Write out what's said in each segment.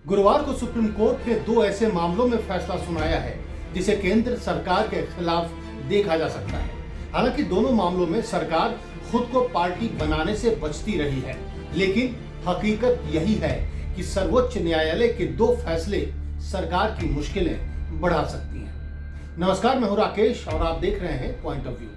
गुरुवार को supreme court ने दो ऐसे मामलों में फैसला सुनाया है जिसे केंद्र सरकार के खिलाफ देखा जा सकता है। हालांकि दोनों मामलों में सरकार खुद को पार्टी बनाने से बचती रही है, लेकिन हकीकत यही है कि सर्वोच्च न्यायालय के दो फैसले सरकार की मुश्किलें बढ़ा सकती हैं। नमस्कार, मैं हूं राकेश और आप देख रहे हैं पॉइंट ऑफ व्यू।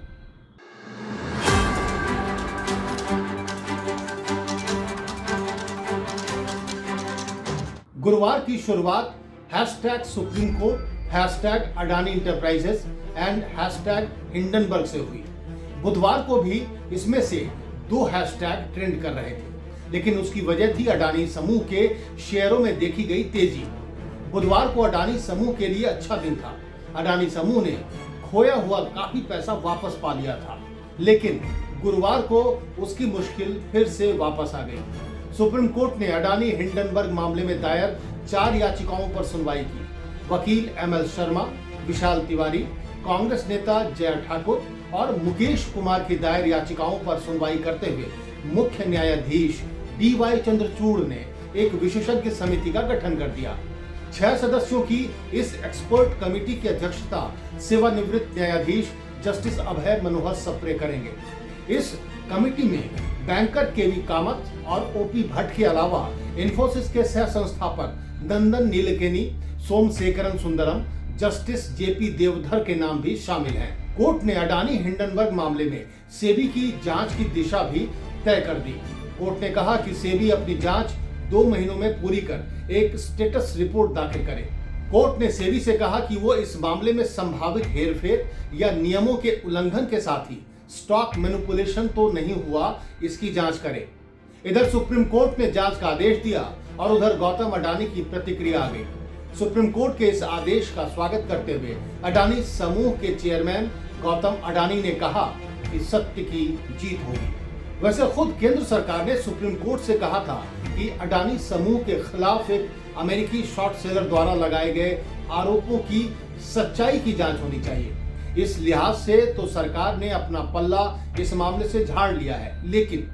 गुरुवार की शुरुआत #supreme court, #Adani enterprises and #Hindenburg से हुई। बुधवार को भी इसमें से दो हैशटैग ट्रेंड कर रहे थे, लेकिन उसकी वजह थी अडानी समूह के शेयरों में देखी गई तेजी। बुधवार को अडानी समूह के लिए अच्छा दिन था। अडानी समूह ने खोया हुआ काफी पैसा वापस पा लिया था, लेकिन गुरुवार को उसकी मुश्किल फिर से वापस आ गई। सुप्रीम कोर्ट ने अडानी हिंडनबर्ग मामले में दायर 4 याचिकाओं पर सुनवाई की। वकील ML शर्मा, विशाल तिवारी, कांग्रेस नेता जय ठाकुर और मुकेश कुमार की दायर याचिकाओं पर सुनवाई करते हुए मुख्य न्यायाधीश DY चंद्रचूड़ ने एक विशेषज्ञ समिति का गठन कर दिया। 6 सदस्यों की इस एक्सपर्ट कमेटी की अध्यक्षता सेवानिवृत्त न्यायाधीश जस्टिस अभय मनोहर सप्रे करेंगे। इस कमेटी में बैंकर KV कामत और OP भट्ट के अलावा इन्फोसिस के सह संस्थापक नंदन नीलकेनी, सोमशेखरन सुंदरम, जस्टिस JP देवधर के नाम भी शामिल हैं। कोर्ट ने अडानी हिंडनबर्ग मामले में सेबी की जांच की दिशा भी तय कर दी। कोर्ट ने कहा कि सेबी अपनी जांच 2 महीनों में पूरी कर एक स्टेटस रिपोर्ट दाखिल करे। कोर्ट ने सेबी से कहा कि वो इस मामले में संभावित हेरफेर या नियमों के उल्लंघन के साथ ही स्टॉक मैनिपुलेशन तो नहीं हुआ, इसकी जांच करे। इधर सुप्रीम कोर्ट ने जांच का आदेश दिया और उधर गौतम अडानी की प्रतिक्रिया आ गई। सुप्रीम कोर्ट के इस आदेश का स्वागत करते हुए अडानी समूह के चेयरमैन गौतम अडानी ने कहा कि सत्य की जीत होगी। वैसे खुद केंद्र सरकार ने सुप्रीम कोर्ट से कहा था कि अडानी समूह के खिलाफ एक अमेरिकी शॉर्ट सेलर द्वारा लगाए गए आरोपों की सच्चाई की जांच होनी चाहिए। इस लिहाज से तो सरकार ने अपना पल्ला इस मामले से झाड़ लिया है, लेकिन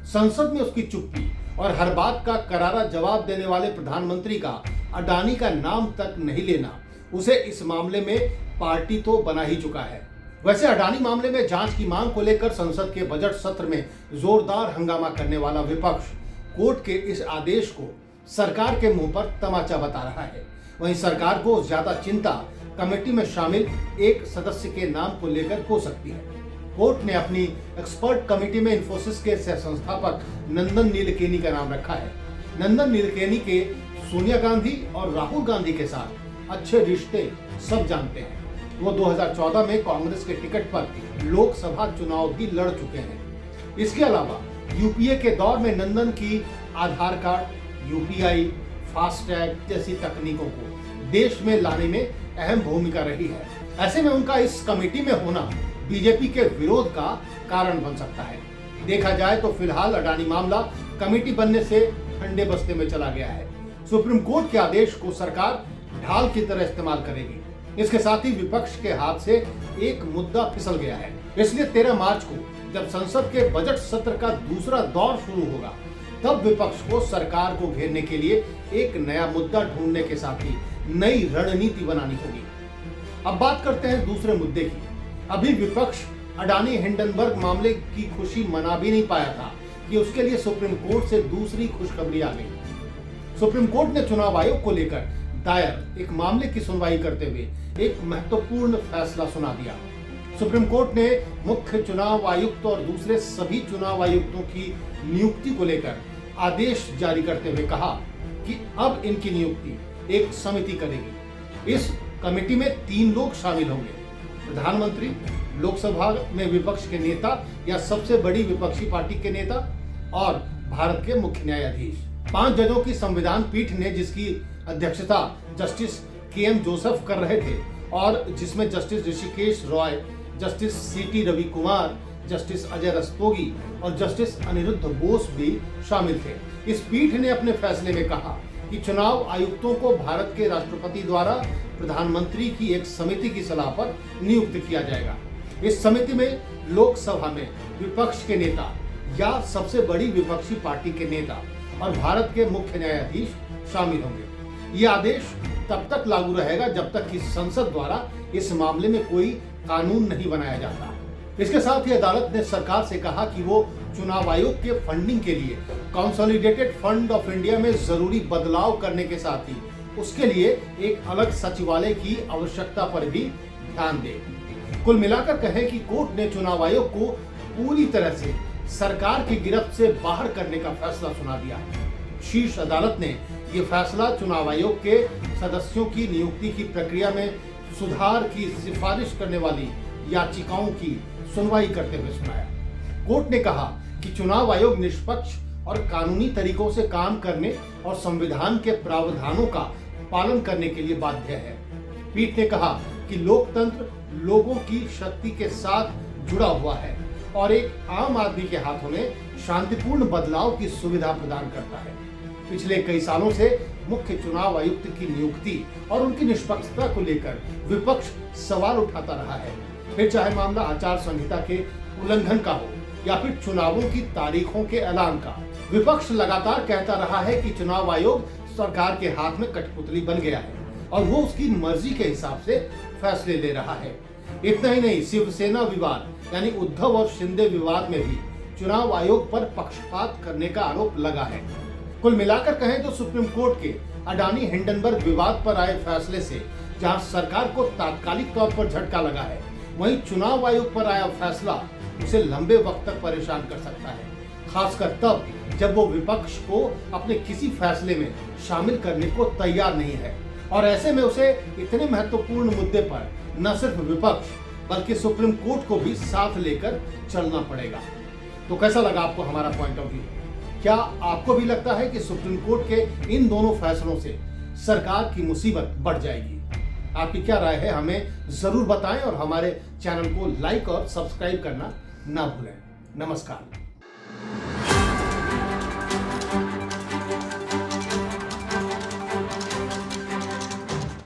संसद में उसकी चुप्पी और हर बात का करारा जवाब देने वाले प्रधानमंत्री का अडानी का नाम तक नहीं लेना उसे इस मामले में पार्टी तो बना ही चुका है। वैसे अडानी मामले में जांच की मांग को लेकर संसद के बजट सत्र में जोरदार हंगामा करने वाला विपक्ष कोर्ट के इस आदेश को सरकार के मुंह पर तमाचा बता रहा है। वहीं सरकार को ज्यादा चिंता कमेटी में शामिल एक सदस्य के नाम को लेकर हो सकती है। कोर्ट ने अपनी एक्सपर्ट कमेटी में इन्फोसिस के सह संस्थापक नंदन नीलकेनी का नाम रखा है। नंदन नीलकेनी के सोनिया गांधी और राहुल गांधी के साथ अच्छे रिश्ते सब जानते हैं। वो 2014 में कांग्रेस के टिकट पर लोकसभा चुनाव भी लड़ चुके हैं। इसके अलावा यूपीए के दौर में नंदन की आधार कार्ड, UPI, फास्टैग जैसी तकनीकों को देश में लाने में अहम भूमिका रही है। ऐसे में उनका इस कमेटी में होना बीजेपी के विरोध का कारण बन सकता है। देखा जाए तो फिलहाल अडानी मामला कमेटी बनने से ठंडे बस्ते में चला गया है। सुप्रीम कोर्ट के आदेश को सरकार ढाल की तरह इस्तेमाल करेगी। इसके साथ ही विपक्ष के हाथ से एक मुद्दा फिसल गया है। इसलिए 13 मार्च को जब संसद के बजट सत्र का दूसरा दौर शुरू होगा, तब विपक्ष को सरकार को घेरने के लिए एक नया मुद्दा ढूंढने के साथ ही नई रणनीति बनानी होगी। अब बात करते हैं दूसरे मुद्दे की। अभी विपक्ष अडानी हिंडनबर्ग मामले की खुशी मना भी नहीं पाया था कि उसके लिए सुप्रीम कोर्ट से दूसरी खुशखबरी आ गई। सुप्रीम कोर्ट ने चुनाव आयोग को लेकर दायर एक मामले की सुनवाई करते हुए एक महत्वपूर्ण फैसला सुना दिया। सुप्रीम कोर्ट ने मुख्य चुनाव आयुक्त और दूसरे सभी चुनाव आयुक्तों की नियुक्ति को लेकर आदेश जारी करते हुए कहा कि अब इनकी नियुक्ति एक समिति करेगी। इस कमेटी में 3 लोग शामिल होंगे: प्रधानमंत्री, लोकसभा में विपक्ष के नेता या सबसे बड़ी विपक्षी पार्टी के नेता और भारत के मुख्य न्यायाधीश। 5 जजों की संविधान पीठ ने, जिसकी अध्यक्षता जस्टिस KM जोसेफ कर रहे थे और जिसमें justice Hrishikesh Roy, justice CT Ravi Kumar, justice Ajay Rastogi और जस्टिस अनिरुद्ध बोस भी शामिल थे। इस पीठ ने अपने फैसले में कहा कि चुनाव आयुक्तों को भारत के राष्ट्रपति द्वारा प्रधानमंत्री की एक समिति की सलाह पर नियुक्त किया जाएगा। इस समिति में लोकसभा में विपक्ष के नेता या सबसे बड़ी विपक्षी पार्टी के नेता और भारत के मुख्य न्यायाधीश शामिल होंगे। ये आदेश तब तक लागू रहेगा जब तक कि संसद द्वारा इस मामले में कोई कानून नहीं बनाया जाता। इसके साथ ही अदालत ने सरकार से कहा कि वो चुनाव आयोग के फंडिंग के लिए कंसोलिडेटेड फंड ऑफ इंडिया में जरूरी बदलाव करने के साथ ही उसके लिए एक अलग सचिवालय की आवश्यकता पर भी ध्यान दे। कुल मिलाकर कहें कि कोर्ट ने चुनाव आयोग को पूरी तरह से सरकार की गिरफ्त से बाहर करने का फैसला सुना दिया। शीर्ष अदालत ने ये फैसला चुनाव आयोग के सदस्यों की नियुक्ति की प्रक्रिया में सुधार की सिफारिश करने वाली याचिकाओं की सुनवाई करते हुए सुनाया। कोर्ट ने कहा कि चुनाव आयोग निष्पक्ष और कानूनी तरीकों से काम करने और संविधान के प्रावधानों का पालन करने के लिए बाध्य है। पीठ ने कहा कि लोकतंत्र लोगों की शक्ति के साथ जुड़ा हुआ है और एक आम आदमी के हाथों में शांतिपूर्ण बदलाव की सुविधा प्रदान करता है। पिछले कई सालों से मुख्य चुनाव आयुक्त की नियुक्ति और उनकी निष्पक्षता को लेकर विपक्ष सवाल उठाता रहा है, फिर चाहे मामला आचार संहिता के उल्लंघन का हो या फिर चुनावों की तारीखों के ऐलान का। विपक्ष लगातार कहता रहा है कि चुनाव आयोग सरकार के हाथ में कठपुतली बन गया है और वो उसकी मर्जी के हिसाब से फैसले ले रहा है। इतना ही नहीं, शिवसेना विवाद यानी उद्धव और शिंदे विवाद में भी चुनाव आयोग पर पक्षपात करने का आरोप लगा है। कुल मिलाकर कहें तो सुप्रीम कोर्ट के अडानी हिंडनबर्ग विवाद पर आए फैसले से जहां सरकार को तात्कालिक तौर पर झटका लगा है, वहीं चुनाव आयोग पर आया फैसला उसे लंबे वक्त तक परेशान कर सकता है, खासकर तब जब वो विपक्ष को अपने किसी फैसले में शामिल करने को तैयार नहीं है और ऐसे में उसे इतने महत्वपूर्ण मुद्दे पर न सिर्फ विपक्ष बल्कि सुप्रीम कोर्ट को भी साथ लेकर चलना पड़ेगा। तो कैसा लगा आपको हमारा पॉइंट ऑफ व्यू? क्या आपको भी लगता है कि सुप्रीम कोर्ट के इन दोनों फैसलों से सरकार की मुसीबत बढ़ जाएगी? आपकी क्या राय है हमें जरूर बताएं और हमारे चैनल को लाइक और सब्सक्राइब करना ना भूलें। नमस्कार।